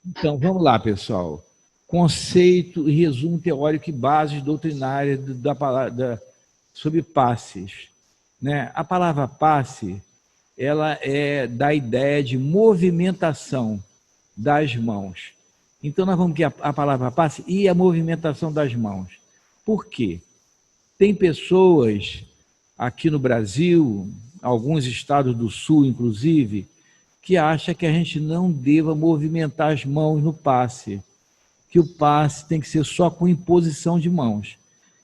Então, vamos lá, pessoal. Conceito e resumo teórico e bases doutrinárias sobre passes. Né? A palavra passe, ela dá ideia de movimentação das mãos. Então, nós vamos ter a palavra passe e a movimentação das mãos. Por quê? Tem pessoas aqui no Brasil, alguns estados do sul, inclusive, que acham que a gente não deva movimentar as mãos no passe, que o passe tem que ser só com imposição de mãos.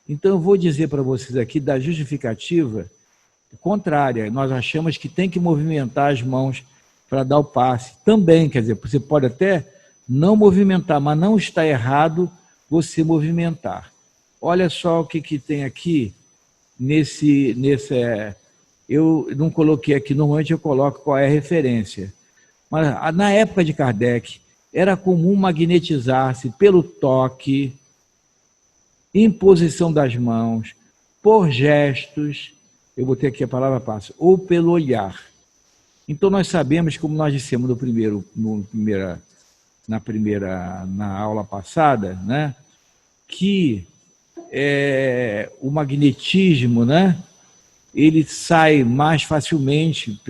Então, eu vou dizer para vocês aqui da justificativa contrária. Nós achamos que tem que movimentar as mãos para dar o passe. Também, quer dizer, você pode até não movimentar, mas não está errado você movimentar. Olha só o que tem aqui eu não coloquei aqui, normalmente eu coloco qual é a referência. Mas na época de Kardec, era comum magnetizar-se pelo toque, imposição das mãos, por gestos, eu botei aqui a palavra passe, ou pelo olhar. Então nós sabemos, como nós dissemos na aula passada, né, que o magnetismo, né, ele sai mais facilmente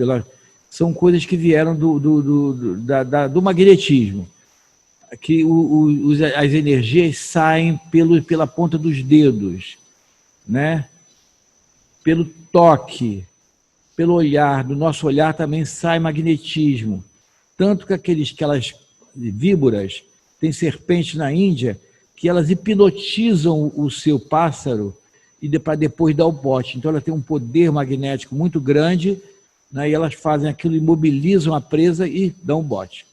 são coisas que vieram do magnetismo, que as energias saem pela ponta dos dedos, né? Pelo toque, pelo olhar, do nosso olhar também sai magnetismo. Tanto que aquelas víboras, tem serpentes na Índia, que elas hipnotizam o seu pássaro para depois dar o bote. Então ela tem um poder magnético muito grande, né, e elas fazem aquilo, imobilizam a presa e dão o bote.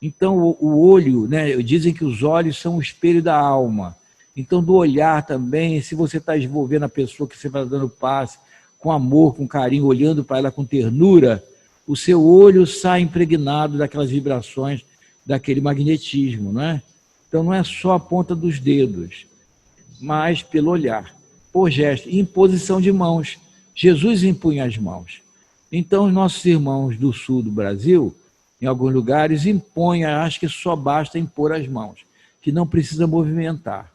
Então o olho, né, dizem que os olhos são o espelho da alma. Então do olhar também, se você está envolvendo a pessoa que você está dando passe, com amor, com carinho, olhando para ela com ternura, o seu olho sai impregnado daquelas vibrações, daquele magnetismo, né? Então não é só a ponta dos dedos, mas pelo olhar, por gesto, imposição de mãos. Jesus impunha as mãos. Então os nossos irmãos do sul do Brasil, em alguns lugares, impõem, acho que só basta impor as mãos, que não precisa movimentar.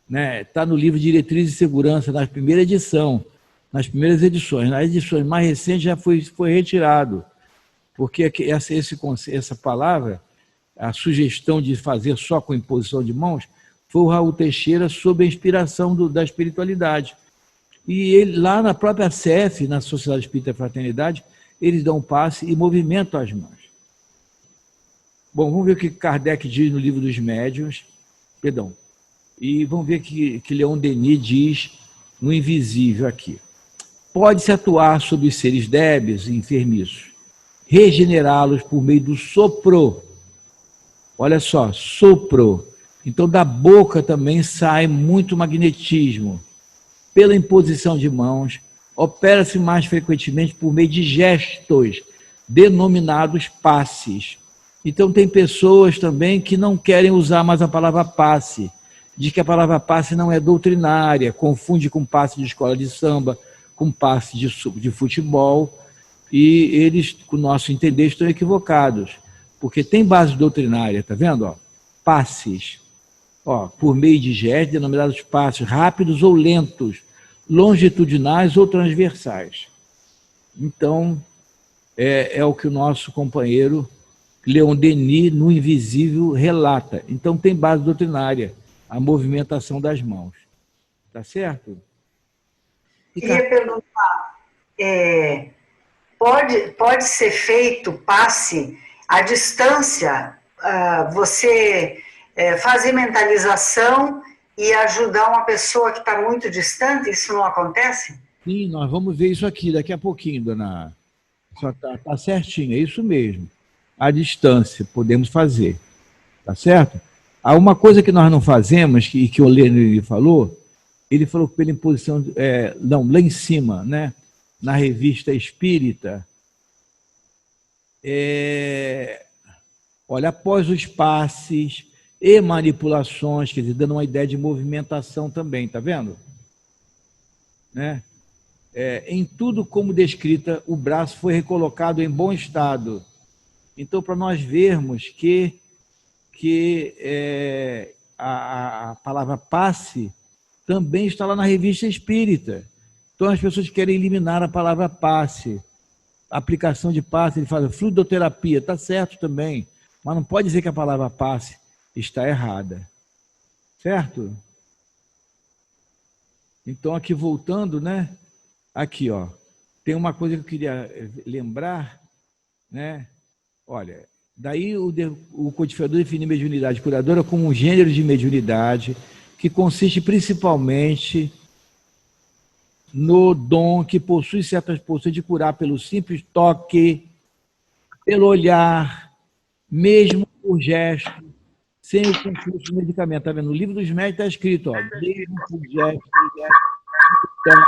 Né? Está no livro Diretrizes de Segurança, na primeira edição, nas primeiras edições. Nas edições mais recentes já foi retirado, porque essa palavra, a sugestão de fazer só com imposição de mãos, foi o Raul Teixeira sob a inspiração da espiritualidade. E ele, lá na própria CF, na Sociedade Espírita Fraternidade, eles dão um passe e movimentam as mãos. Bom, vamos ver o que Kardec diz no Livro dos Médiuns, perdão, e vamos ver o que Leon Denis diz no Invisível aqui. Pode-se atuar sobre os seres débeis e enfermiços, regenerá-los por meio do sopro. Olha só, sopro. Então, da boca também sai muito magnetismo. Pela imposição de mãos, opera-se mais frequentemente por meio de gestos, denominados passes. Então, tem pessoas também que não querem usar mais a palavra passe, diz que a palavra passe não é doutrinária, confunde com passe de escola de samba, com passe de futebol, e eles, com o nosso entender, estão equivocados, porque tem base doutrinária, tá vendo? Ó, passes, ó, por meio de gestos denominados passes, rápidos ou lentos, longitudinais ou transversais. Então, é o que o nosso companheiro Leon Denis, no Invisível, relata. Então, tem base doutrinária, a movimentação das mãos. Tá certo? Queria perguntar, pode ser feito passe à distância, você fazer mentalização e ajudar uma pessoa que está muito distante? Isso não acontece? Sim, nós vamos ver isso aqui daqui a pouquinho, dona. Só tá certinho, é isso mesmo. À distância, podemos fazer. Tá certo? Há uma coisa que nós não fazemos, que o Lênin falou, ele falou que pela imposição, lá em cima, né, na revista Espírita, olha, após os passes e manipulações, quer dizer, dando uma ideia de movimentação também, tá vendo? Né? Em tudo como descrita, o braço foi recolocado em bom estado. Então, para nós vermos que porque a palavra passe também está lá na Revista Espírita. Então as pessoas querem eliminar a palavra passe. A aplicação de passe, ele fala fluidoterapia, está certo também, mas não pode dizer que a palavra passe está errada. Certo? Então, aqui voltando, né? Aqui, ó, tem uma coisa que eu queria lembrar, né? Olha, daí o codificador define mediunidade curadora como um gênero de mediunidade que consiste principalmente no dom que possui certas possuras de curar pelo simples toque, pelo olhar, mesmo por gesto, sem o concurso do medicamento. Está vendo? No livro dos médicos está escrito, ó, mesmo por gesto, toque.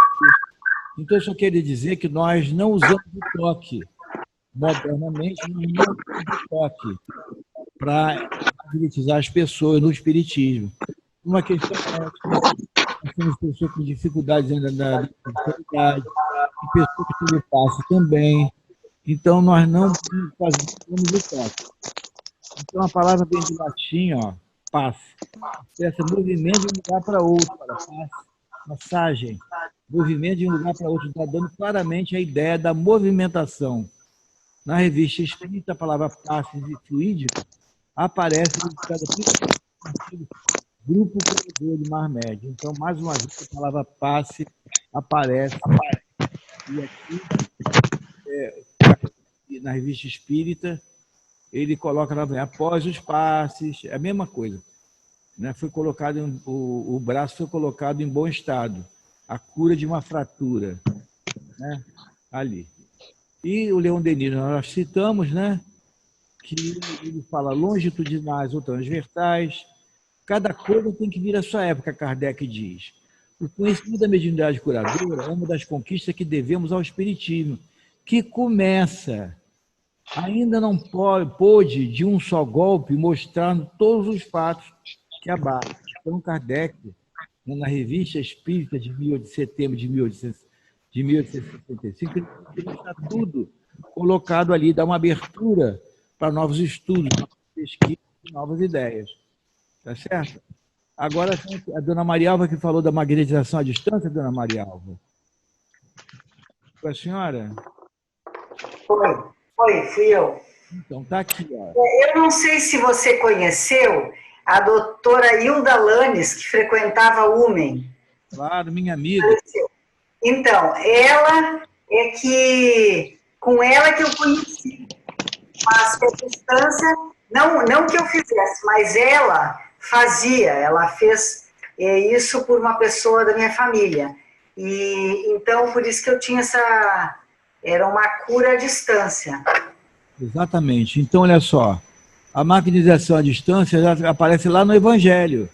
Então, isso quer dizer que nós não usamos o toque. Modernamente, nós não usamos o toque para magnetizar as pessoas no espiritismo. Uma questão é nós temos pessoas com dificuldades ainda na espiritualidade, e pessoas que têm passe também. Então, nós não fazemos o toque. Então, a palavra vem de latim, ó, passe. Expressa movimento de um lugar para outro, para passe, passagem. Movimento de um lugar para outro, está dando claramente a ideia da movimentação. Na Revista Espírita, a palavra passe e fluídico aparece no grupo corredor de Mar Médio. Então, mais uma vez, a palavra passe aparece. E aqui, na Revista Espírita, ele coloca lá, após os passes, é a mesma coisa. Né? Foi colocado o braço foi colocado em bom estado. A cura de uma fratura. Né? Ali. E o Leon Denis, nós citamos, né? Que ele fala longitudinais ou transversais. Cada coisa tem que vir à sua época, Kardec diz. O conhecimento da mediunidade curadora é uma das conquistas que devemos ao Espiritismo, que começa, ainda não pôde, de um só golpe, mostrar todos os fatos que abarca. Então, Kardec, na Revista Espírita de setembro de 1865, ele está tudo colocado ali, dá uma abertura para novos estudos, novas pesquisas, novas ideias. Tá certo? Agora, a dona Maria Alva que falou da magnetização à distância, dona Maria Alva. Foi a senhora? Fui eu. Então, tá aqui, ó. Eu não sei se você conheceu a doutora Hilda Lanes, que frequentava o UMEN. Claro, minha amiga. Então, ela é que, com ela que eu conheci, mas a distância, não que eu fizesse, mas ela fez isso por uma pessoa da minha família. E então, por isso que eu tinha era uma cura à distância. Exatamente. Então, olha só, a magnetização à distância já aparece lá no Evangelho,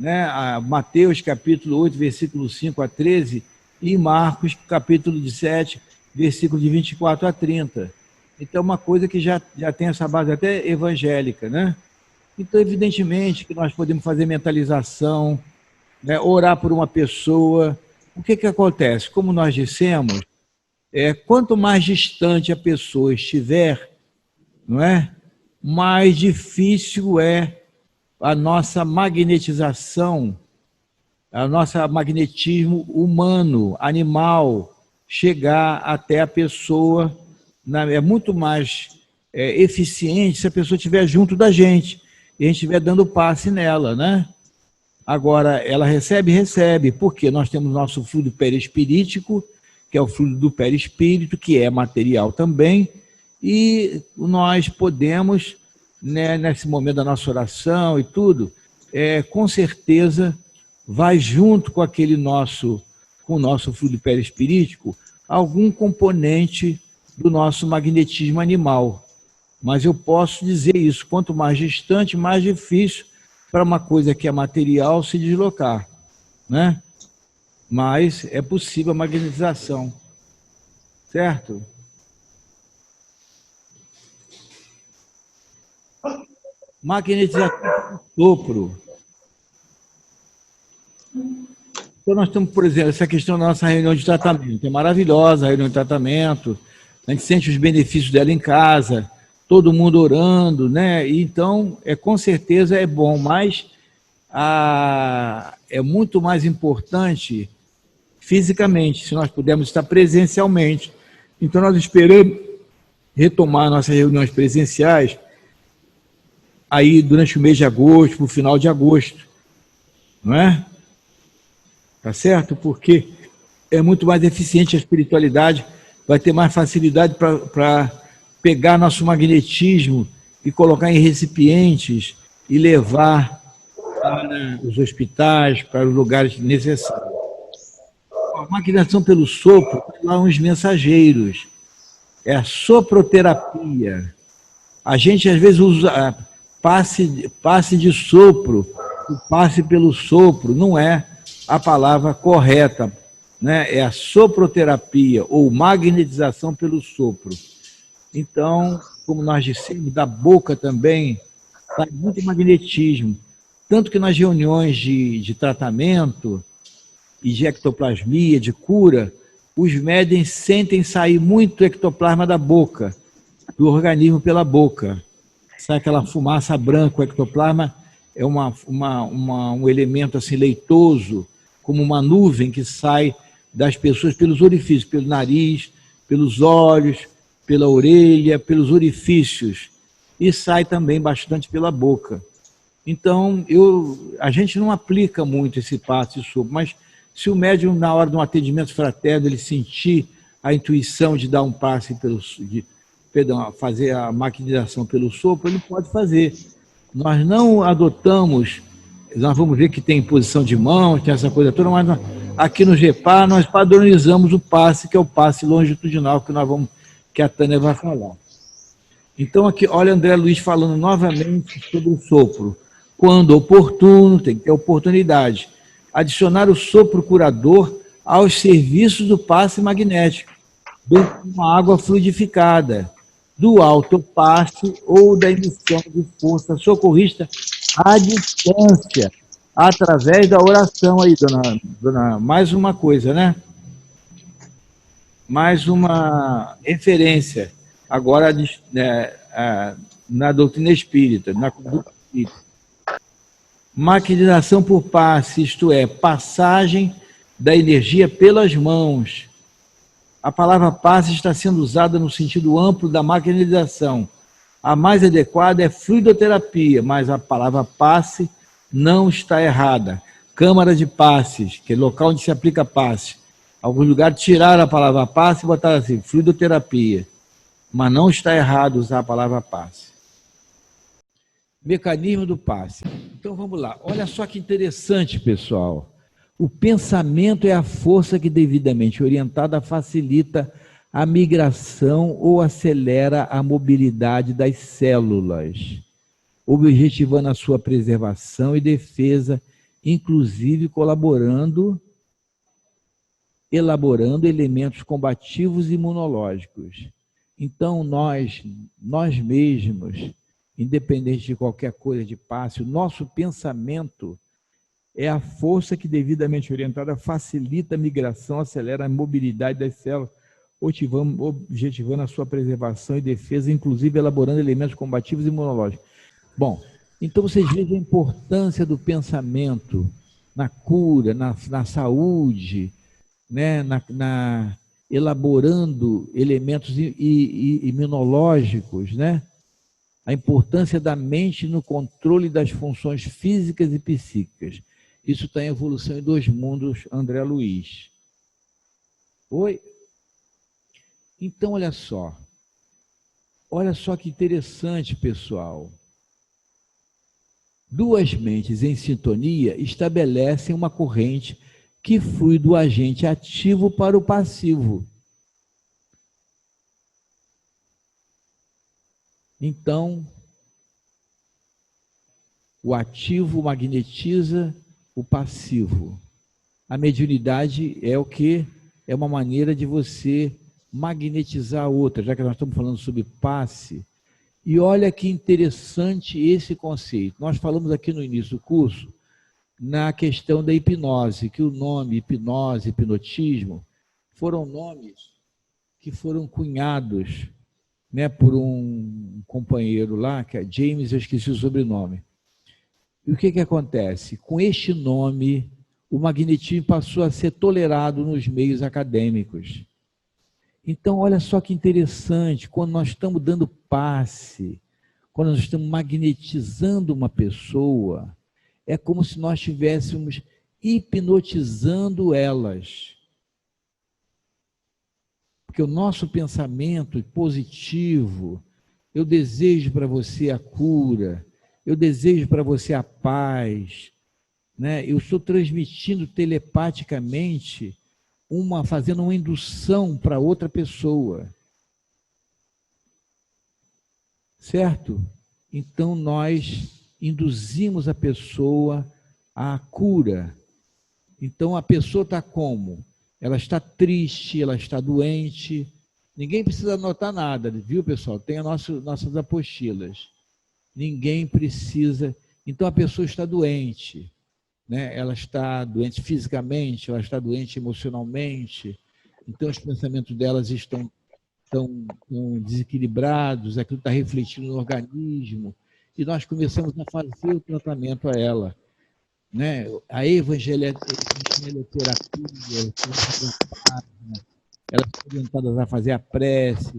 né? Mateus, capítulo 8, versículo 5 a 13, e Marcos, capítulo 7, versículo de 24 a 30. Então, uma coisa que já tem essa base até evangélica, né? Então, evidentemente que nós podemos fazer mentalização, né? Orar por uma pessoa. O que acontece? Como nós dissemos, quanto mais distante a pessoa estiver, não é? Mais difícil é a nossa magnetização, a nosso magnetismo humano, animal, chegar até a pessoa. É muito mais eficiente se a pessoa estiver junto da gente e a gente estiver dando passe nela, né? Agora, ela recebe, porque nós temos nosso fluido perispirítico, que é o fluido do perispírito, que é material também, e nós podemos, né, nesse momento da nossa oração e tudo, com certeza vai junto com o nosso fluido perispirítico, algum componente do nosso magnetismo animal. Mas eu posso dizer isso, quanto mais distante, mais difícil para uma coisa que é material se deslocar, né? Mas é possível a magnetização, certo? Magnetização do sopro. Então nós temos, por exemplo, essa questão da nossa reunião de tratamento. É maravilhosa a reunião de tratamento, a gente sente os benefícios dela em casa, todo mundo orando, né? Então, com certeza é bom, mas é muito mais importante fisicamente, se nós pudermos estar presencialmente. Então, nós esperamos retomar nossas reuniões presenciais aí durante o mês de agosto, para o final de agosto, não é? Tá certo? Porque é muito mais eficiente a espiritualidade, vai ter mais facilidade para pegar nosso magnetismo e colocar em recipientes e levar para os hospitais, para os lugares necessários. A maquinação pelo sopro, lá uns mensageiros, é a soproterapia. A gente às vezes usa passe de sopro, o passe pelo sopro, não é a palavra correta, né? É a soproterapia ou magnetização pelo sopro. Então, como nós dissemos, da boca também sai muito magnetismo. Tanto que nas reuniões de tratamento e de ectoplasmia, de cura, os médiuns sentem sair muito ectoplasma da boca, do organismo pela boca. Sai aquela fumaça branca, o ectoplasma é um elemento assim leitoso, como uma nuvem que sai das pessoas pelos orifícios, pelo nariz, pelos olhos, pela orelha, pelos orifícios, e sai também bastante pela boca. Então, a gente não aplica muito esse passe sopro, mas se o médium, na hora de um atendimento fraterno, ele sentir a intuição de dar um passe fazer a maquinização pelo sopro, ele pode fazer. Nós não adotamos, nós vamos ver que tem posição de mão, tem essa coisa toda, mas aqui no GEPAR nós padronizamos o passe, que é o passe longitudinal, que a Tânia vai falar. Então aqui, olha André Luiz falando novamente sobre o sopro. Quando oportuno, tem que ter oportunidade, adicionar o sopro curador aos serviços do passe magnético, bem como a água fluidificada, do autopasse ou da emissão de força socorrista à distância, através da oração aí, dona, mais uma coisa, né? Mais uma referência, agora na doutrina espírita, na conduta espírita. Maquinização por passe, isto é, passagem da energia pelas mãos. A palavra passe está sendo usada no sentido amplo da maquinização. A mais adequada é fluidoterapia, mas a palavra passe não está errada. Câmara de passes, que é local onde se aplica passe. Alguns lugares tiraram a palavra passe e botaram assim, fluidoterapia. Mas não está errado usar a palavra passe. Mecanismo do passe. Então vamos lá. Olha só que interessante, pessoal. O pensamento é a força que, devidamente orientada, facilita a migração ou acelera a mobilidade das células, objetivando a sua preservação e defesa, inclusive elaborando elementos combativos e imunológicos. Então, nós mesmos, independente de qualquer coisa de passe, o nosso pensamento é a força que, devidamente orientada, facilita a migração, acelera a mobilidade das células, objetivando a sua preservação e defesa, inclusive elaborando elementos combativos e imunológicos. Bom, então vocês vejam a importância do pensamento na cura, na saúde, né, elaborando elementos imunológicos, né? A importância da mente no controle das funções físicas e psíquicas. Isso está em Evolução em Dois Mundos, André Luiz. Oi? Então, olha só. Olha só que interessante, pessoal. Duas mentes em sintonia estabelecem uma corrente que flui do agente ativo para o passivo. Então, o ativo magnetiza o passivo. A mediunidade é o quê? É uma maneira de você magnetizar a outra, já que nós estamos falando sobre passe. E olha que interessante esse conceito. Nós falamos aqui no início do curso, na questão da hipnose, que o nome hipnose, hipnotismo, foram nomes que foram cunhados, né, por um companheiro lá, que é James, eu esqueci o sobrenome. E o que acontece? Com este nome, o magnetismo passou a ser tolerado nos meios acadêmicos. Então, olha só que interessante, quando nós estamos dando passe, quando nós estamos magnetizando uma pessoa, é como se nós estivéssemos hipnotizando elas. Porque o nosso pensamento positivo, eu desejo para você a cura, eu desejo para você a paz, né? Eu estou transmitindo telepaticamente, fazendo uma indução para outra pessoa. Certo? Então nós induzimos a pessoa à cura. Então a pessoa está como? Ela está triste, ela está doente. Ninguém precisa anotar nada, viu, pessoal? Tem nossas apostilas. Ninguém precisa. Então a pessoa está doente, né? Ela está doente fisicamente, ela está doente emocionalmente. Então os pensamentos delas estão desequilibrados, aquilo está refletindo no organismo, e nós começamos a fazer o tratamento a ela. Né? A evangelioterapia, elas são orientadas a fazer a prece,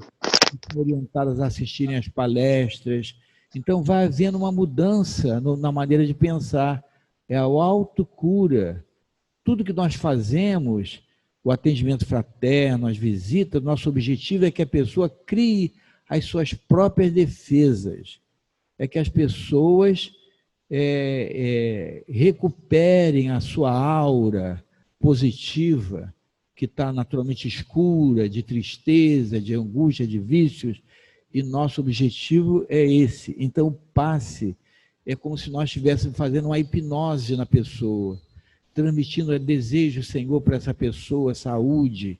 são orientadas a assistirem às palestras. Então vai havendo uma mudança na maneira de pensar. É a autocura. Tudo que nós fazemos, o atendimento fraterno, as visitas, nosso objetivo é que a pessoa crie as suas próprias defesas. É que as pessoas recuperem a sua aura positiva, que está naturalmente escura, de tristeza, de angústia, de vícios, e nosso objetivo é esse. Então, o passe é como se nós estivéssemos fazendo uma hipnose na pessoa, transmitindo desejo, Senhor, para essa pessoa, saúde,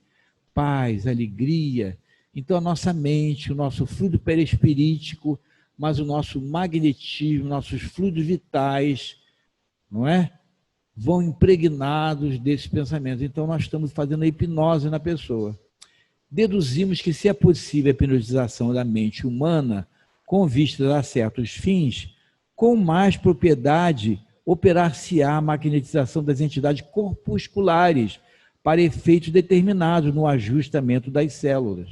paz, alegria. Então, a nossa mente, o nosso fluido perispirítico, mas o nosso magnetismo, nossos fluidos vitais, não é? Vão impregnados desses pensamentos. Então, nós estamos fazendo a hipnose na pessoa. Deduzimos que, se é possível a hipnotização da mente humana com vistas a certos fins, com mais propriedade operar-se-á a magnetização das entidades corpusculares para efeitos determinados no ajustamento das células.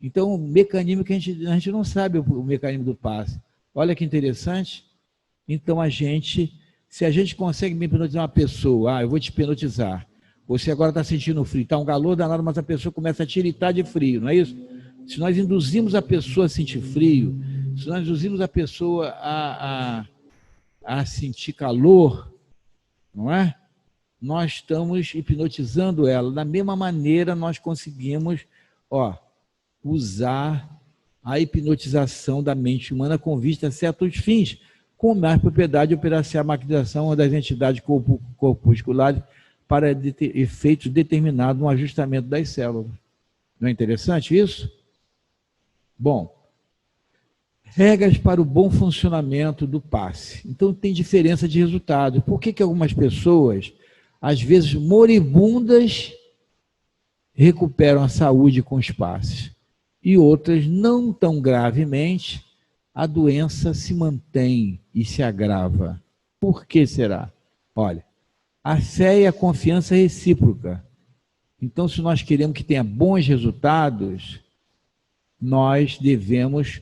Então, o mecanismo que a gente não sabe, o mecanismo do passe. Olha que interessante. Então, se a gente consegue hipnotizar uma pessoa, eu vou te hipnotizar, você agora está sentindo frio, está um calor danado, mas a pessoa começa a tiritar de frio, não é isso? Se nós induzimos a pessoa a sentir frio, se nós induzimos a pessoa a sentir calor, não é? Nós estamos hipnotizando ela. Da mesma maneira, nós conseguimos usar a hipnotização da mente humana com vista a certos fins, com mais propriedade operar-se a magnetização das entidades corpusculares para efeitos determinados no ajustamento das células. Não é interessante isso? Bom, regras para o bom funcionamento do passe. Então, tem diferença de resultado. Por que algumas pessoas, às vezes moribundas, recuperam a saúde com os passes? E outras, não tão gravemente, a doença se mantém e se agrava. Por que será? Olha, a fé e a confiança recíproca. Então, se nós queremos que tenha bons resultados, nós devemos...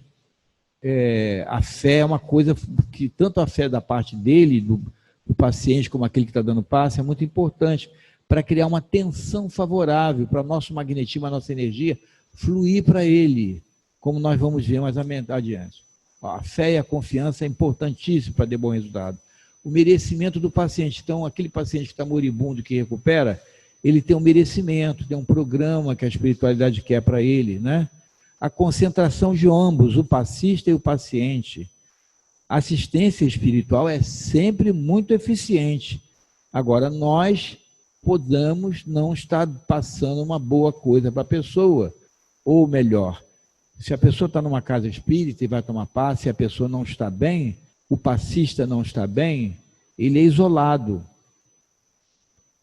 a fé é uma coisa que, tanto a fé da parte dele, do paciente, como aquele que está dando passe, é muito importante para criar uma tensão favorável para nosso magnetismo, a nossa energia, fluir para ele, como nós vamos ver mais adiante. A fé e a confiança é importantíssimo para ter bom resultado. O merecimento do paciente. Então, aquele paciente que está moribundo, que recupera, ele tem um merecimento, tem um programa que a espiritualidade quer para ele, né? A concentração de ambos, o passista e o paciente. A assistência espiritual é sempre muito eficiente. Agora, nós podemos não estar passando uma boa coisa para a pessoa. Ou melhor, se a pessoa está numa casa espírita e vai tomar passe, e a pessoa não está bem, o passista não está bem, ele é isolado.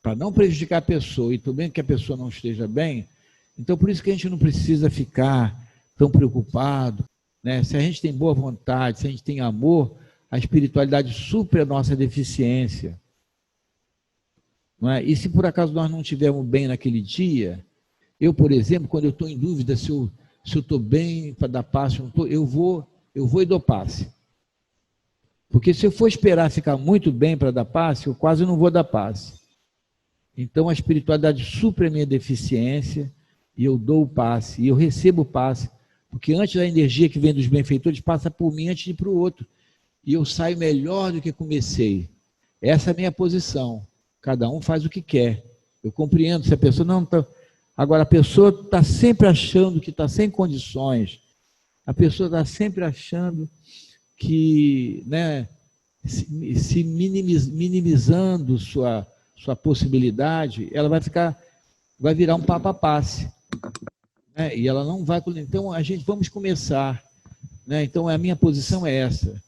Para não prejudicar a pessoa e também que a pessoa não esteja bem, então por isso que a gente não precisa ficar tão preocupado. né? Se a gente tem boa vontade, se a gente tem amor, a espiritualidade supre a nossa deficiência. Não é? E se por acaso nós não estivermos bem naquele dia, eu, por exemplo, quando eu estou em dúvida se eu estou bem para dar passe, eu vou e dou passe. Porque se eu for esperar ficar muito bem para dar passe, eu quase não vou dar passe. Então a espiritualidade supre a minha deficiência e eu dou o passe, e eu recebo o passe, porque antes da energia que vem dos benfeitores passa por mim antes de ir para o outro. E eu saio melhor do que comecei. Essa é a minha posição. Cada um faz o que quer. Eu compreendo se a pessoa não está... Agora, a pessoa está sempre achando que está sem condições. A pessoa está sempre achando que, né, se minimizando sua possibilidade, ela vai virar um papa-passe, né? E ela não vai... Então, vamos começar, né? Então, a minha posição é essa,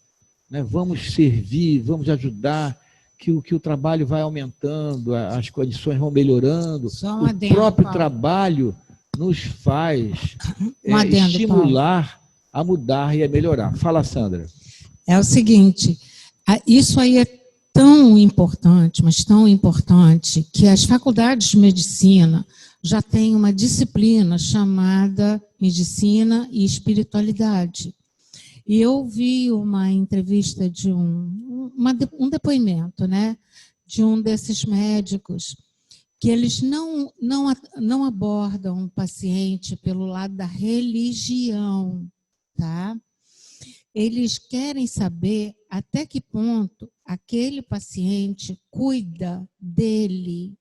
né? Vamos servir, vamos ajudar, que o trabalho vai aumentando, as condições vão melhorando. O próprio trabalho nos faz estimular a mudar e a melhorar. Fala, Sandra. É o seguinte, isso aí é tão importante, mas tão importante, que as faculdades de medicina já têm uma disciplina chamada Medicina e Espiritualidade. E eu vi uma entrevista de um depoimento, né, de um desses médicos, que eles não abordam o paciente pelo lado da religião, tá? Eles querem saber até que ponto aquele paciente cuida dele,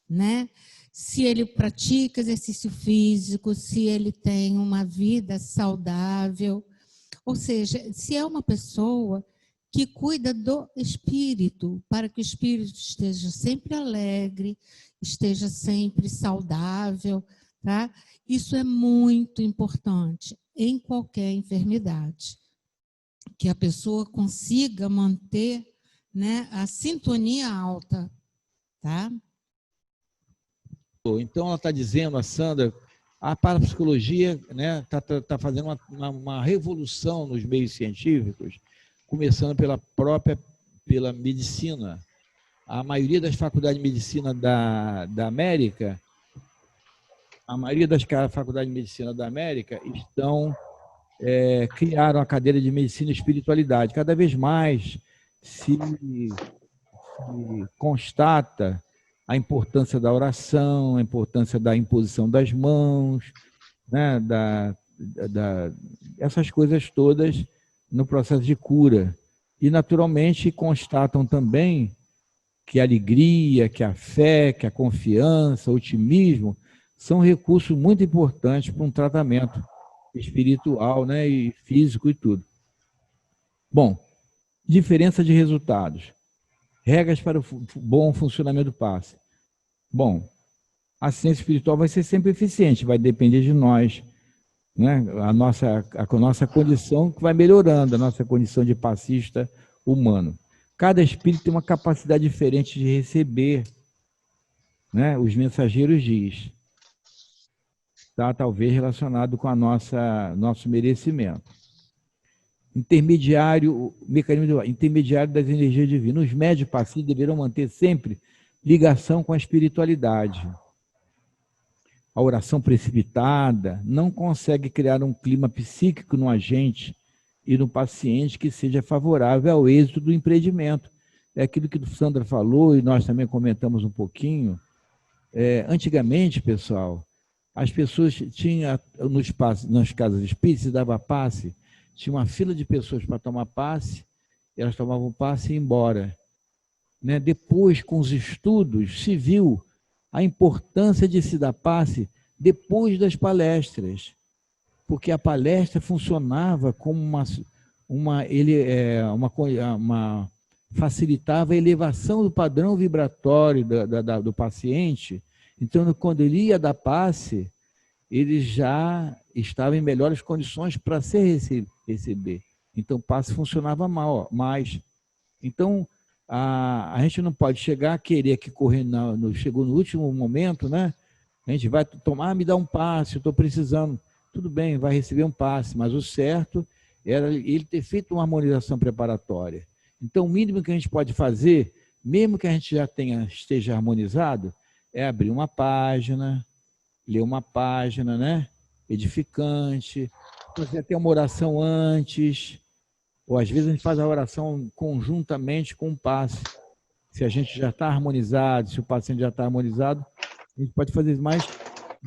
né? Se ele pratica exercício físico, se ele tem uma vida saudável. Ou seja, se é uma pessoa que cuida do espírito, para que o espírito esteja sempre alegre, esteja sempre saudável, tá? Isso é muito importante em qualquer enfermidade. Que a pessoa consiga manter, né, a sintonia alta, tá? Então, ela está dizendo, a Sandra, a parapsicologia, né, tá fazendo uma revolução nos meios científicos, começando pela medicina. A maioria das faculdades de medicina da América, criaram a cadeira de medicina e espiritualidade. Cada vez mais se constata a importância da oração, a importância da imposição das mãos, né, essas coisas todas no processo de cura. E, naturalmente, constatam também que a alegria, que a fé, que a confiança, o otimismo são recursos muito importantes para um tratamento espiritual, né, e físico e tudo. Bom, diferença de resultados. Regras para o bom funcionamento do passe. Bom, a ciência espiritual vai ser sempre eficiente, vai depender de nós, né? A nossa condição que vai melhorando, a nossa condição de passista humano. Cada espírito tem uma capacidade diferente de receber, né? Os mensageiros diz. Tá, talvez relacionado com nosso merecimento. Mecanismo intermediário das energias divinas. Os médios passivos deverão manter sempre ligação com a espiritualidade. A oração precipitada não consegue criar um clima psíquico no agente e no paciente que seja favorável ao êxito do empreendimento. É aquilo que a Sandra falou e nós também comentamos um pouquinho. Antigamente, pessoal, as pessoas tinham, nas casas espíritas, se dava passe, tinha uma fila de pessoas para tomar passe, elas tomavam passe e iam embora. Né? Depois, com os estudos, se viu a importância de se dar passe depois das palestras, porque a palestra funcionava como facilitava a elevação do padrão vibratório do paciente. Então, quando ele ia dar passe, ele já estava em melhores condições para receber. Então, o passe funcionava mais. Então, a gente não pode chegar a querer que chegou no último momento, né? A gente vai tomar, me dá um passe, eu estou precisando. Tudo bem, vai receber um passe, mas o certo era ele ter feito uma harmonização preparatória. Então, o mínimo que a gente pode fazer, mesmo que a gente já esteja harmonizado, é abrir uma página, ler uma página, né? Edificante, fazer até uma oração antes, ou às vezes a gente faz a oração conjuntamente com o passe. Se a gente já está harmonizado, se o paciente já está harmonizado, a gente pode fazer mais.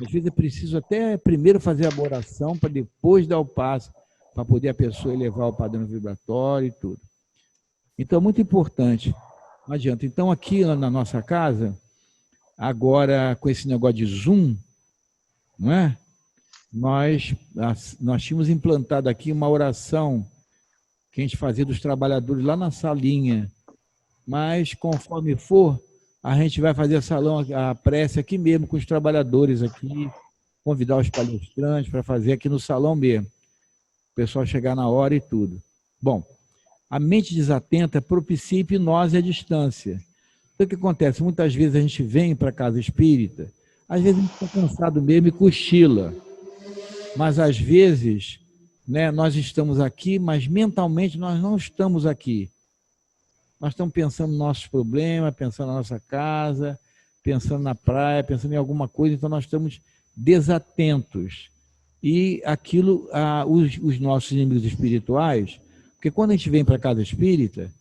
Às vezes é preciso até primeiro fazer a oração para depois dar o passe, para poder a pessoa elevar o padrão vibratório e tudo. Então é muito importante. Não adianta. Então aqui na nossa casa, agora com esse negócio de Zoom, não é? Nós tínhamos implantado aqui uma oração que a gente fazia dos trabalhadores lá na salinha, mas conforme for, a gente vai fazer a prece aqui mesmo, com os trabalhadores aqui, convidar os palestrantes para fazer aqui no salão mesmo, o pessoal chegar na hora e tudo. Bom, a mente desatenta propicia hipnose à distância. Então o que acontece? Muitas vezes a gente vem para a casa espírita, às vezes a gente está cansado mesmo e cochila, mas às vezes, né, nós estamos aqui, mas mentalmente nós não estamos aqui. Nós estamos pensando nos nossos problemas, pensando na nossa casa, pensando na praia, pensando em alguma coisa, então nós estamos desatentos. E aquilo, os nossos inimigos espirituais, porque quando a gente vem para a casa espírita,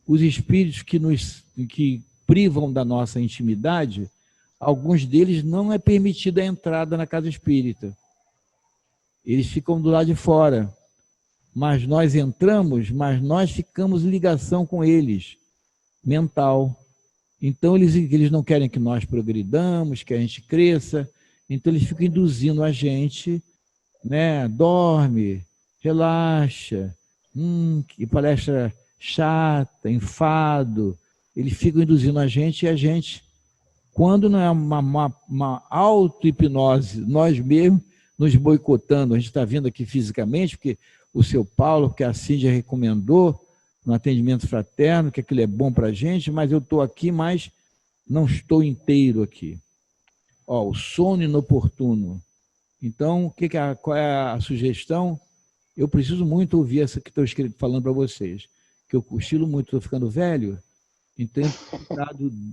os espíritos que privam da nossa intimidade, alguns deles não é permitida a entrada na casa espírita. Eles ficam do lado de fora. Mas nós entramos, mas nós ficamos em ligação com eles, mental. Então, eles não querem que nós progridamos, que a gente cresça. Então, eles ficam induzindo a gente, né? Dorme, relaxa, que palestra chata, enfado. Eles ficam induzindo a gente e a gente, quando não é uma auto-hipnose, nós mesmos nos boicotando. A gente está vendo aqui fisicamente, porque o seu Paulo, que a Cíndia recomendou no atendimento fraterno, que aquilo é bom para a gente, mas eu estou aqui, mas não estou inteiro aqui. Ó, o sono inoportuno. Então, qual é a sugestão? Eu preciso muito ouvir essa que estou falando para vocês, que eu cochilo muito, estou ficando velho, então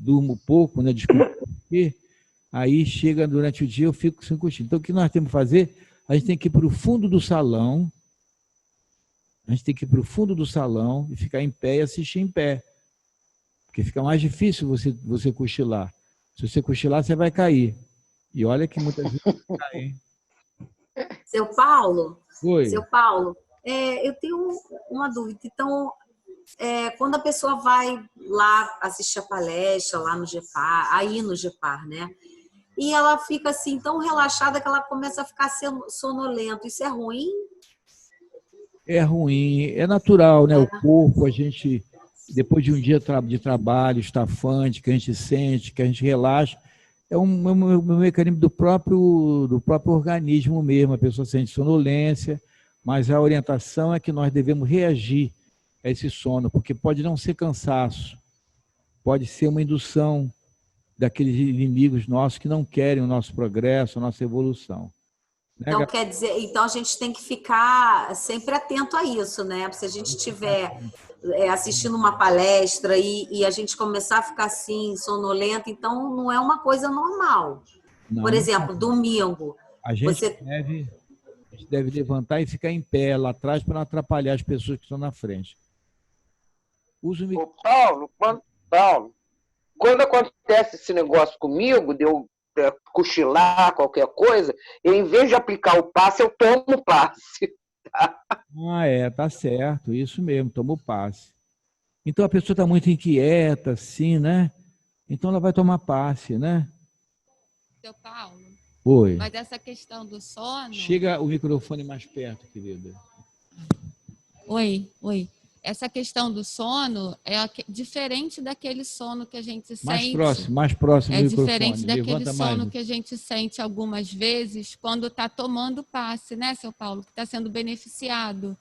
durmo pouco, né? Desculpa, porque aí chega durante o dia eu fico sem cochilo. Então, o que nós temos que fazer? A gente tem que ir para o fundo do salão, e ficar em pé e assistir em pé. Porque fica mais difícil você cochilar. Se você cochilar, você vai cair. E olha que muitas vezes você cai, hein? Seu Paulo, Oi. Eu tenho uma dúvida. Então, quando a pessoa vai lá assistir a palestra, lá no GEPAR, aí no GEPAR, né? E ela fica assim tão relaxada que ela começa a ficar sonolenta. Isso é ruim? É ruim, é natural, né? O corpo, a gente, depois de um dia de trabalho estafante, que a gente sente, que a gente relaxa, é um mecanismo do próprio organismo mesmo. A pessoa sente sonolência, mas a orientação é que nós devemos reagir a esse sono, porque pode não ser cansaço, pode ser uma indução daqueles inimigos nossos que não querem o nosso progresso, a nossa evolução. Então, quer dizer, então a gente tem que ficar sempre atento a isso, né? Se a gente estiver assistindo uma palestra e a gente começar a ficar assim, sonolento, então não é uma coisa normal. Não, por exemplo, domingo. A gente deve levantar e ficar em pé lá atrás para não atrapalhar as pessoas que estão na frente. Paulo, quando acontece esse negócio comigo, de eu cochilar, qualquer coisa, em vez de aplicar o passe, eu tomo o passe. Tá certo, isso mesmo, toma o passe. Então a pessoa está muito inquieta, assim, né? Então ela vai tomar passe, né? Seu Paulo. Oi. Mas essa questão do sono... Chega o microfone mais perto, querida. Oi. Essa questão do sono é diferente daquele sono que a gente sente. Mais próximo do microfone. É diferente daquele sono que a gente sente algumas vezes quando está tomando passe, né, seu Paulo? Que está sendo beneficiado.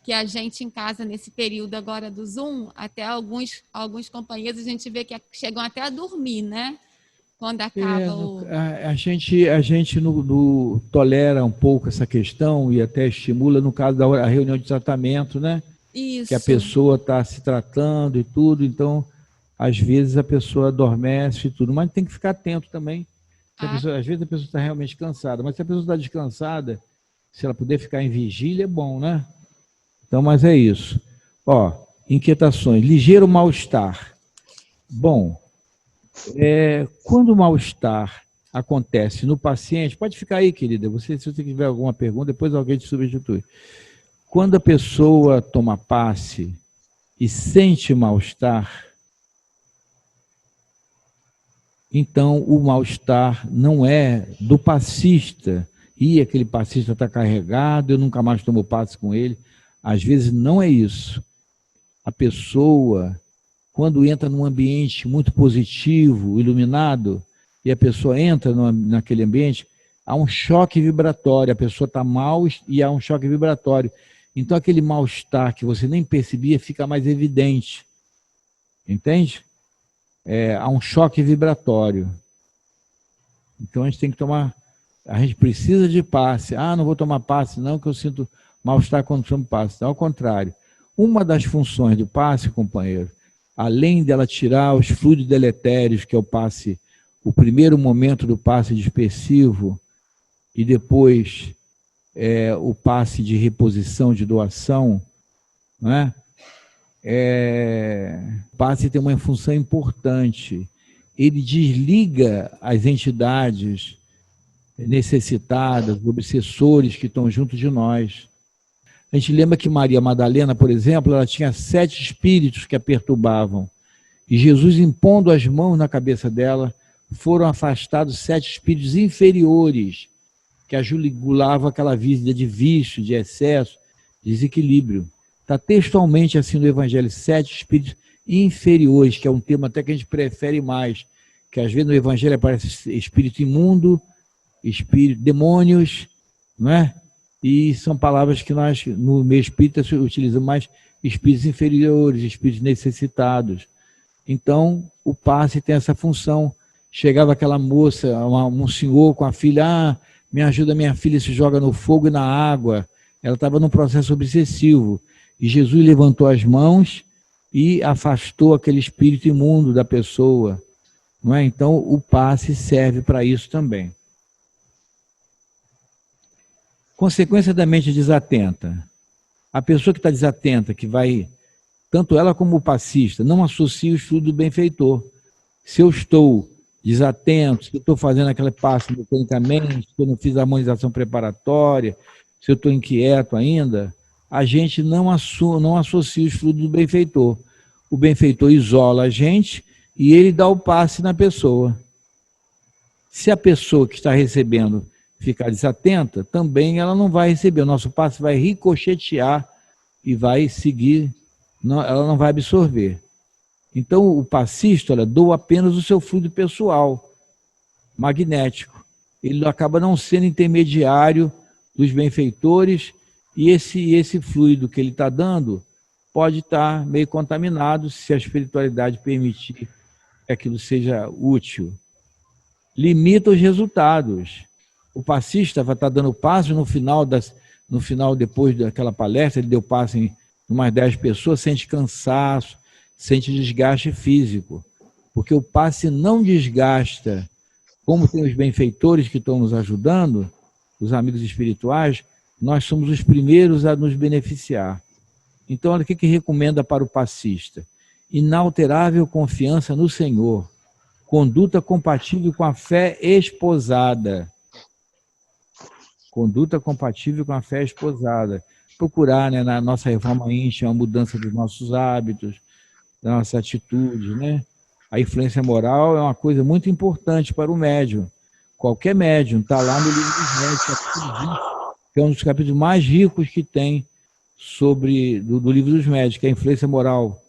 Que a gente em casa, nesse período agora do Zoom, até alguns companheiros, a gente vê que chegam até a dormir, né? quando acaba o... A gente tolera um pouco essa questão e até estimula no caso da reunião de tratamento, né? Isso. Que a pessoa está se tratando e tudo, então, às vezes a pessoa adormece e tudo, mas tem que ficar atento também. Às vezes a pessoa está realmente cansada, mas se a pessoa está descansada, se ela puder ficar em vigília, é bom, né? Então, mas é isso. Ó, inquietações, ligeiro mal-estar. Bom, quando o mal-estar acontece no paciente, pode ficar aí, querida, se você tiver alguma pergunta, depois alguém te substitui. Quando a pessoa toma passe e sente mal-estar, então o mal-estar não é do passista, e aquele passista está carregado, eu nunca mais tomo passe com ele. Às vezes não é isso. A pessoa, quando entra num ambiente muito positivo, iluminado, e a pessoa entra naquele ambiente, há um choque vibratório, a pessoa está mal e há um choque vibratório. Então aquele mal-estar que você nem percebia fica mais evidente. Entende? Há um choque vibratório. Então a gente tem que tomar... A gente precisa de passe. Não vou tomar passe não, que eu sinto mal-estar quando tomo passe. Ao contrário. Uma das funções do passe, companheiro, além dela tirar os fluidos deletérios, que é o passe, o primeiro momento do passe dispersivo, e depois o passe de reposição, de doação, né? O passe tem uma função importante. Ele desliga as entidades necessitadas, obsessores que estão junto de nós. A gente lembra que Maria Madalena, por exemplo, ela tinha 7 espíritos que a perturbavam. E Jesus, impondo as mãos na cabeça dela, foram afastados 7 espíritos inferiores, que a julgulavam aquela vida de vício, de excesso, de desequilíbrio. Está textualmente assim no Evangelho, 7 espíritos inferiores, que é um termo até que a gente prefere mais, que às vezes no Evangelho aparece espírito imundo, espírito, demônios, não é? E são palavras que nós, no meio espírita, utilizamos mais espíritos inferiores, espíritos necessitados. Então, o passe tem essa função. Chegava aquela moça, um senhor com a filha, me ajuda, minha filha se joga no fogo e na água. Ela estava num processo obsessivo. E Jesus levantou as mãos e afastou aquele espírito imundo da pessoa. Não é? Então, o passe serve para isso também. Consequência da mente desatenta. A pessoa que está desatenta, que vai, tanto ela como o passista, não associa o estudo do benfeitor. Se eu estou desatento, se eu estou fazendo aquele passe mecanicamente, se eu não fiz a harmonização preparatória, se eu estou inquieto ainda, a gente não associa os fluidos do benfeitor. O benfeitor isola a gente e ele dá o passe na pessoa. Se a pessoa que está recebendo ficar desatenta, também ela não vai receber. O nosso passe vai ricochetear e vai seguir, ela não vai absorver. Então, o passista doa apenas o seu fluido pessoal, magnético. Ele acaba não sendo intermediário dos benfeitores e esse fluido que ele está dando pode estar meio contaminado se a espiritualidade permitir que aquilo seja útil. Limita os resultados. O passista vai estar dando passe no final, depois daquela palestra, ele deu passe em umas 10 pessoas, sente cansaço, sente desgaste físico. Porque o passe não desgasta, como tem os benfeitores que estão nos ajudando, os amigos espirituais, nós somos os primeiros a nos beneficiar. Então, olha o que recomenda para o passista. Inalterável confiança no Senhor, conduta compatível com a fé esposada. Conduta compatível com a fé esposada. Procurar, né, na nossa reforma íntima, a mudança dos nossos hábitos, da nossa atitude, né? A influência moral é uma coisa muito importante para o médium. Qualquer médium está lá no livro dos médiuns, capítulo 20, que é um dos capítulos mais ricos que tem do livro dos médiuns, que é a influência moral.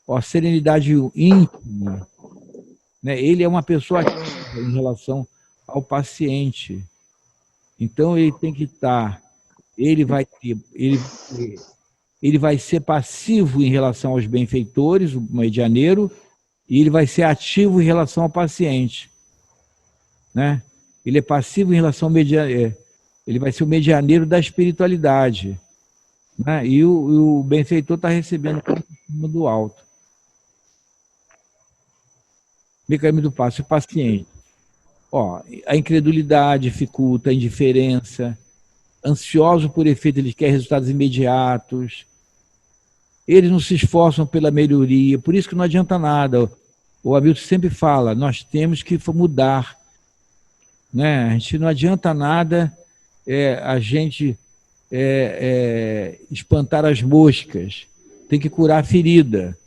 A serenidade íntima, né? Ele é uma pessoa ativa em relação ao paciente. Então ele tem que estar, ele vai ser passivo em relação aos benfeitores, o medianeiro, e ele vai ser ativo em relação ao paciente. né? Ele é passivo em relação ao ele vai ser o medianeiro da espiritualidade, né? E o benfeitor está recebendo do alto. Mecanismo do passe, o paciente. Ó, a incredulidade dificulta, a indiferença, ansioso por efeito, ele quer resultados imediatos, eles não se esforçam pela melhoria, por isso que não adianta nada. O Hamilton sempre fala, nós temos que mudar, né? A gente não adianta nada a gente espantar as moscas, tem que curar a ferida,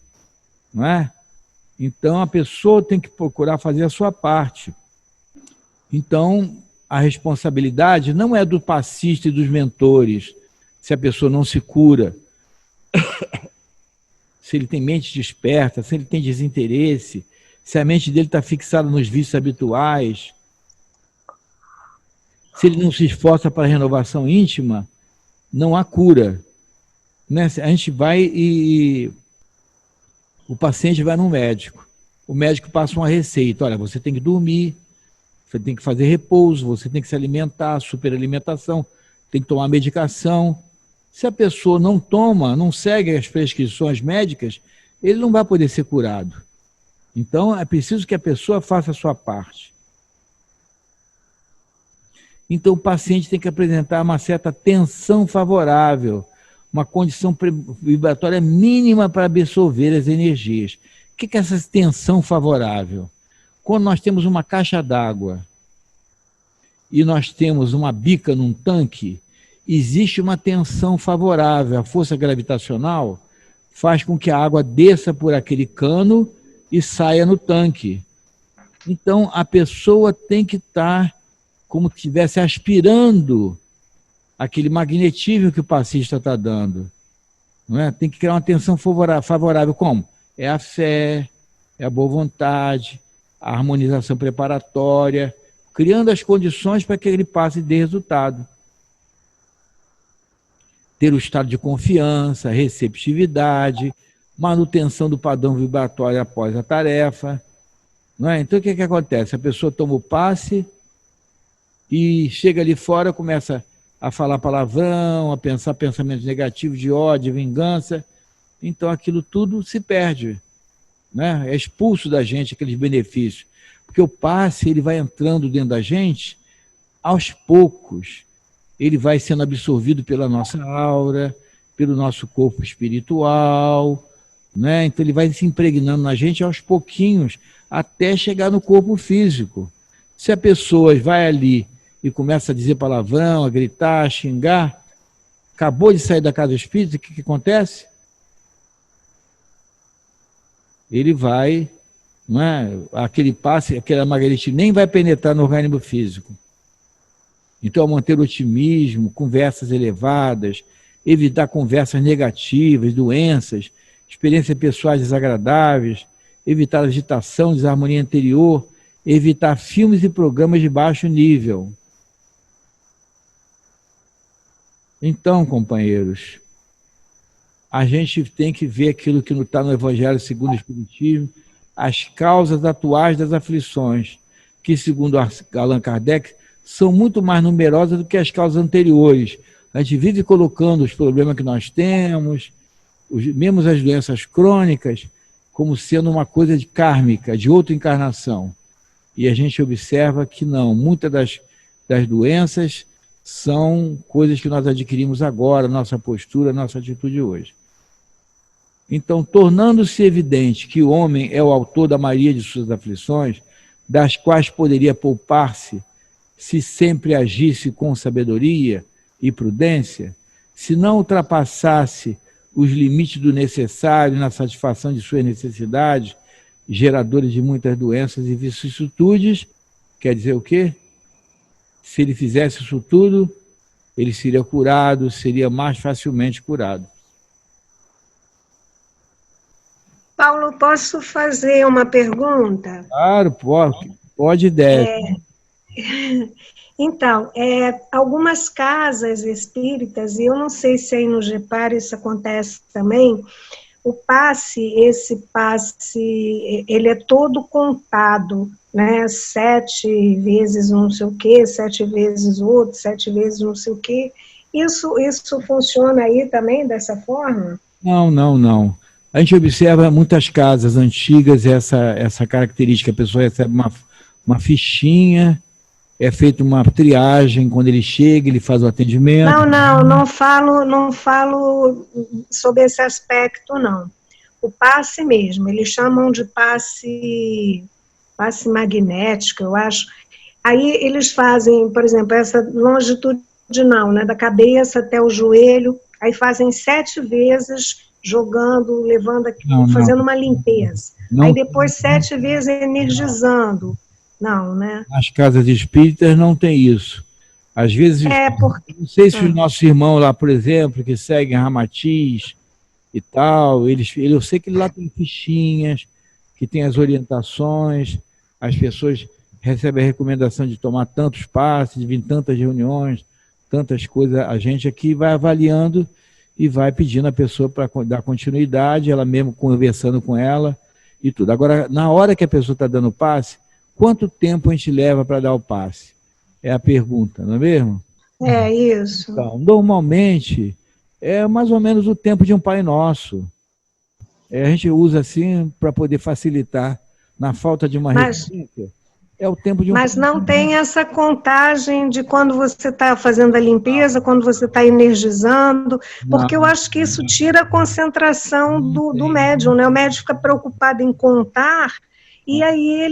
não é? Então a pessoa tem que procurar fazer a sua parte. Então a responsabilidade não é do passista e dos mentores, se a pessoa não se cura, se ele tem mente desperta, se ele tem desinteresse, se a mente dele está fixada nos vícios habituais, se ele não se esforça para a renovação íntima, não há cura, né? A gente vai e o paciente vai no médico, o médico passa uma receita, olha, você tem que dormir, você tem que fazer repouso, você tem que se alimentar, superalimentação, tem que tomar medicação. Se a pessoa não toma, não segue as prescrições médicas, ele não vai poder ser curado. Então, é preciso que a pessoa faça a sua parte. Então, o paciente tem que apresentar uma certa tensão favorável, uma condição vibratória mínima para absorver as energias. O que é essa tensão favorável? Quando nós temos uma caixa d'água e nós temos uma bica num tanque, existe uma tensão favorável. A força gravitacional faz com que a água desça por aquele cano e saia no tanque. Então, a pessoa tem que estar como se estivesse aspirando aquele magnetismo que o passista está dando. Não é? Tem que criar uma tensão favorável. Como? É a fé, é a boa vontade, a harmonização preparatória, criando as condições para que ele passe e dê resultado. Ter o estado de confiança, receptividade, manutenção do padrão vibratório após a tarefa. Não é? Então, o que acontece? A pessoa toma o passe e chega ali fora, começa a falar palavrão, a pensar pensamentos negativos de ódio, de vingança. Então, aquilo tudo se perde, né? É expulso da gente aqueles benefícios. Porque o passe, ele vai entrando dentro da gente, aos poucos, ele vai sendo absorvido pela nossa aura, pelo nosso corpo espiritual, né? Então ele vai se impregnando na gente aos pouquinhos, até chegar no corpo físico. Se a pessoa vai ali e começa a dizer palavrão, a gritar, a xingar, acabou de sair da casa espírita, o que acontece? Ele vai, não é? Aquele passe, aquela margarite nem vai penetrar no organismo físico. Então, manter o otimismo, conversas elevadas, evitar conversas negativas, doenças, experiências pessoais desagradáveis, evitar agitação, desarmonia interior, evitar filmes e programas de baixo nível. Então, companheiros, a gente tem que ver aquilo que está no Evangelho segundo o Espiritismo, as causas atuais das aflições, que, segundo Allan Kardec, são muito mais numerosas do que as causas anteriores. A gente vive colocando os problemas que nós temos, mesmo as doenças crônicas, como sendo uma coisa de kármica, de outra encarnação. E a gente observa que não, muitas das doenças são coisas que nós adquirimos agora, nossa postura, nossa atitude hoje. Então, tornando-se evidente que o homem é o autor da maioria de suas aflições, das quais poderia poupar-se se sempre agisse com sabedoria e prudência, se não ultrapassasse os limites do necessário na satisfação de suas necessidades, geradoras de muitas doenças e vicissitudes, quer dizer o quê? Se ele fizesse isso tudo, ele seria curado, seria mais facilmente curado. Paulo, posso fazer uma pergunta? Claro, pode e deve. Então, algumas casas espíritas, e eu não sei se aí no GEPAR isso acontece também, esse passe, ele é todo contado né, 7 vezes não sei o quê, 7 vezes outro, 7 vezes não sei o quê. Isso funciona aí também dessa forma? Não, não, não. A gente observa muitas casas antigas essa característica. A pessoa recebe uma fichinha, é feita uma triagem quando ele chega, ele faz o atendimento. Não falo sobre esse aspecto, não. O passe mesmo, eles chamam de passe magnético, eu acho. Aí eles fazem, por exemplo, essa longitudinal, né, da cabeça até o joelho, aí fazem 7 vezes jogando, levando, fazendo uma limpeza. Não, aí depois 7 vezes energizando. Não, né? Nas casas espíritas não tem isso. Às vezes, não sei se os nossos irmãos lá, por exemplo, que seguem Ramatiz e tal, eu sei que lá tem fichinhas, que tem as orientações, as pessoas recebem a recomendação de tomar tantos passes, de vir tantas reuniões, tantas coisas. A gente aqui vai avaliando e vai pedindo a pessoa para dar continuidade, ela mesmo conversando com ela e tudo. Agora, na hora que a pessoa está dando o passe, quanto tempo a gente leva para dar o passe? É a pergunta, não é mesmo? É isso. Então, normalmente, é mais ou menos o tempo de um Pai Nosso. A gente usa assim para poder facilitar. Na falta de uma referência, é o tempo de um Mas não tem essa contagem de quando você está fazendo a limpeza, quando você está energizando, porque eu acho que isso tira a concentração do médium, né? O médium fica preocupado em contar, e aí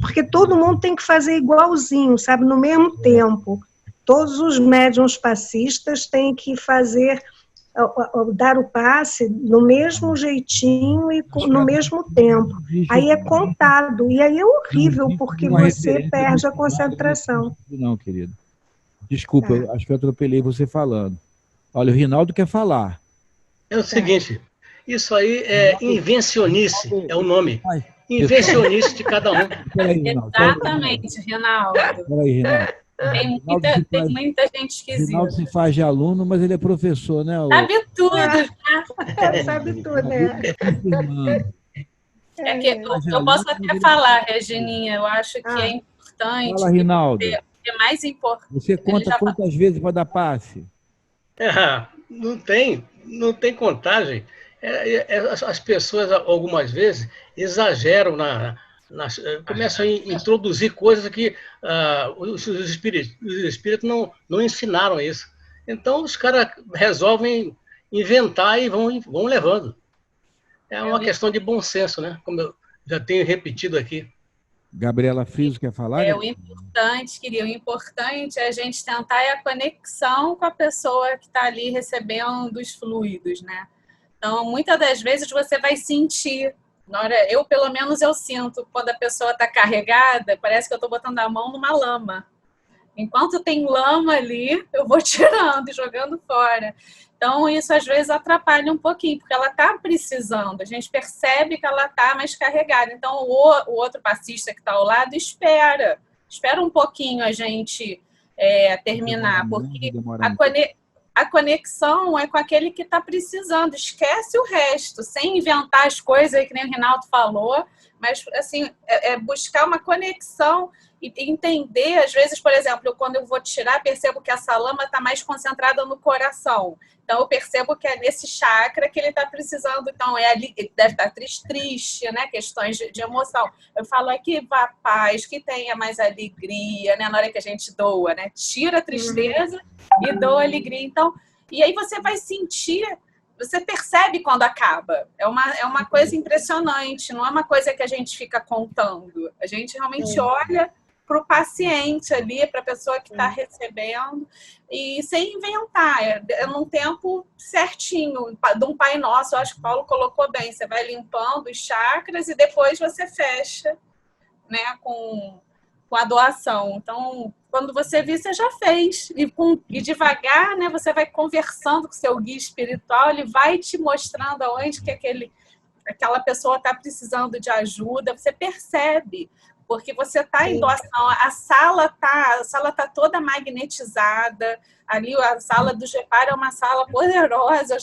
porque todo mundo tem que fazer igualzinho, sabe, no mesmo tempo. Todos os médiuns passistas têm que dar o passe no mesmo jeitinho e no mesmo tempo. Aí é contado, e aí é horrível, porque você perde a concentração. Não, querido. Desculpa, acho que eu atropelei você falando. Olha, o Rinaldo quer falar. É o seguinte, isso aí é invencionice, é o nome. Invencionice de cada um. Exatamente, Rinaldo. Peraí, Rinaldo. Tem muita gente esquisita. Rinaldo se faz de aluno, mas ele é professor, né? Sabe tudo, né? Sabe tudo, né? É que eu posso até falar, Regininha, eu acho que é importante. Fala, Rinaldo. É mais importante. Você conta quantas vezes para dar passe? Não tem contagem. As pessoas, algumas vezes, exageram começam a introduzir coisas que os espíritos não ensinaram isso. Então, os caras resolvem inventar e vão levando. É uma questão de bom senso, né? Como eu já tenho repetido aqui. Gabriela Friso quer falar? O importante é a gente tentar a conexão com a pessoa que está ali recebendo os fluidos, né? Então, muitas das vezes você vai sentir. Pelo menos, eu sinto, quando a pessoa está carregada, parece que eu estou botando a mão numa lama. Enquanto tem lama ali, eu vou tirando e jogando fora. Então, isso às vezes atrapalha um pouquinho, porque ela está precisando. A gente percebe que ela está mais carregada. Então, o outro passista que está ao lado espera um pouquinho a gente terminar, porque a conexão é com aquele que está precisando, esquece o resto, sem inventar as coisas aí que nem o Rinaldo falou, mas assim, buscar uma conexão e entender, às vezes, por exemplo, quando eu vou tirar, percebo que essa lama está mais concentrada no coração, então eu percebo que é nesse chakra que ele está precisando, então ali, ele deve estar triste, né? Questões de emoção. Eu falo que vá paz, que tenha mais alegria, né? Na hora que a gente doa, né? Tira a tristeza e doa alegria. Então, e aí você vai sentir, você percebe quando acaba. É uma coisa impressionante, não é uma coisa que a gente fica contando. A gente realmente olha para o paciente ali, para a pessoa que está recebendo, e sem inventar, é num tempo certinho, de um Pai Nosso, eu acho que o Paulo colocou bem, você vai limpando os chakras e depois você fecha, né, com a doação. Então, quando você vir, você já fez, e devagar, né, você vai conversando com o seu guia espiritual, ele vai te mostrando aonde que aquela pessoa está precisando de ajuda, você percebe. porque você está em doação, a sala tá toda magnetizada, ali a sala do GEPAR é uma sala poderosa,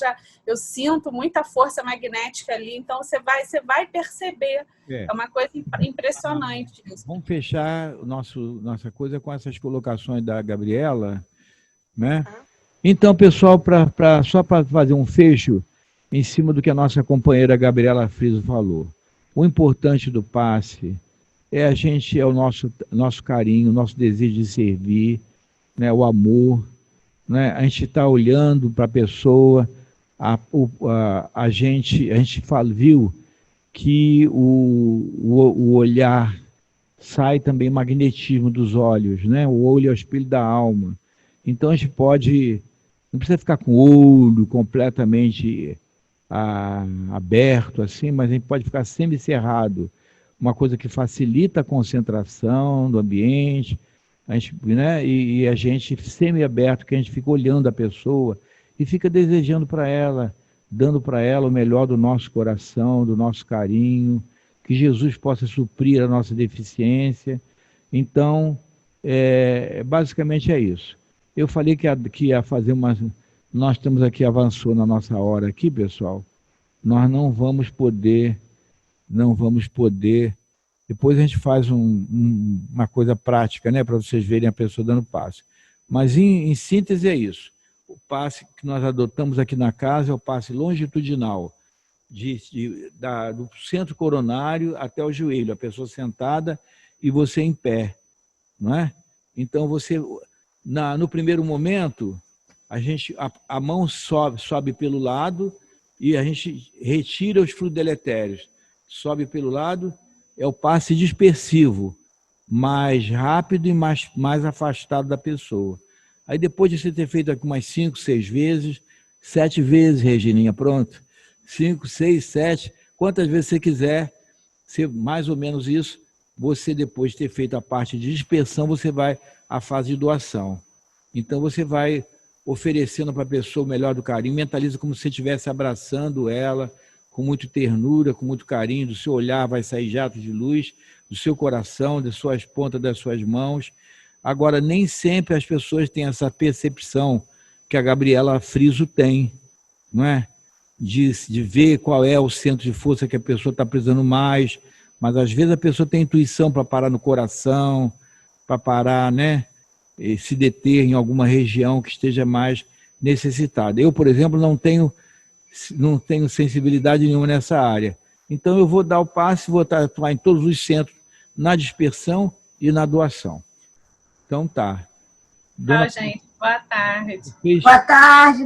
eu sinto muita força magnética ali, então você vai perceber, é uma coisa impressionante. Vamos fechar nossa coisa com essas colocações da Gabriela, né? Então, pessoal, só para fazer um fecho em cima do que a nossa companheira Gabriela Friso falou, o importante do passe é o nosso carinho, o nosso desejo de servir, né, o amor, né, a gente está olhando para a pessoa, a gente viu que o olhar sai também magnetismo dos olhos, né, o olho é o espelho da alma, então a gente não precisa ficar com o olho completamente aberto assim, mas a gente pode ficar semicerrado, uma coisa que facilita a concentração do ambiente, né? E a gente semi-aberto, que a gente fica olhando a pessoa e fica desejando para ela, dando para ela o melhor do nosso coração, do nosso carinho, que Jesus possa suprir a nossa deficiência. Então, basicamente é isso. Eu falei que ia fazer nós estamos aqui, avançou na nossa hora aqui, pessoal, nós não vamos poder, depois a gente faz uma coisa prática, né, para vocês verem a pessoa dando passe. Mas em síntese é isso, o passe que nós adotamos aqui na casa é o passe longitudinal, do centro coronário até o joelho, a pessoa sentada e você em pé, não é? Então no primeiro momento, a mão sobe pelo lado e a gente retira os fluidos deletérios. Sobe pelo lado, é o passe dispersivo, mais rápido e mais afastado da pessoa. Aí depois de você ter feito aqui umas 5, 6 vezes, 7 vezes, Regininha, pronto. 5, 6, 7, quantas vezes você quiser, mais ou menos isso, você depois de ter feito a parte de dispersão, você vai à fase de doação. Então você vai oferecendo para a pessoa o melhor do carinho, mentaliza como se você estivesse abraçando ela, com muita ternura, com muito carinho, do seu olhar vai sair jato de luz, do seu coração, das suas pontas das suas mãos. Agora, nem sempre as pessoas têm essa percepção que a Gabriela Friso tem, não é? De ver qual é o centro de força que a pessoa está precisando mais, mas às vezes a pessoa tem intuição para parar no coração, para parar, né? E se deter em alguma região que esteja mais necessitada. Eu, por exemplo, não tenho sensibilidade nenhuma nessa área. Então eu vou dar o passe, vou atuar em todos os centros, na dispersão e na doação. Então tá. Tchau, gente. Boa tarde. Boa tarde.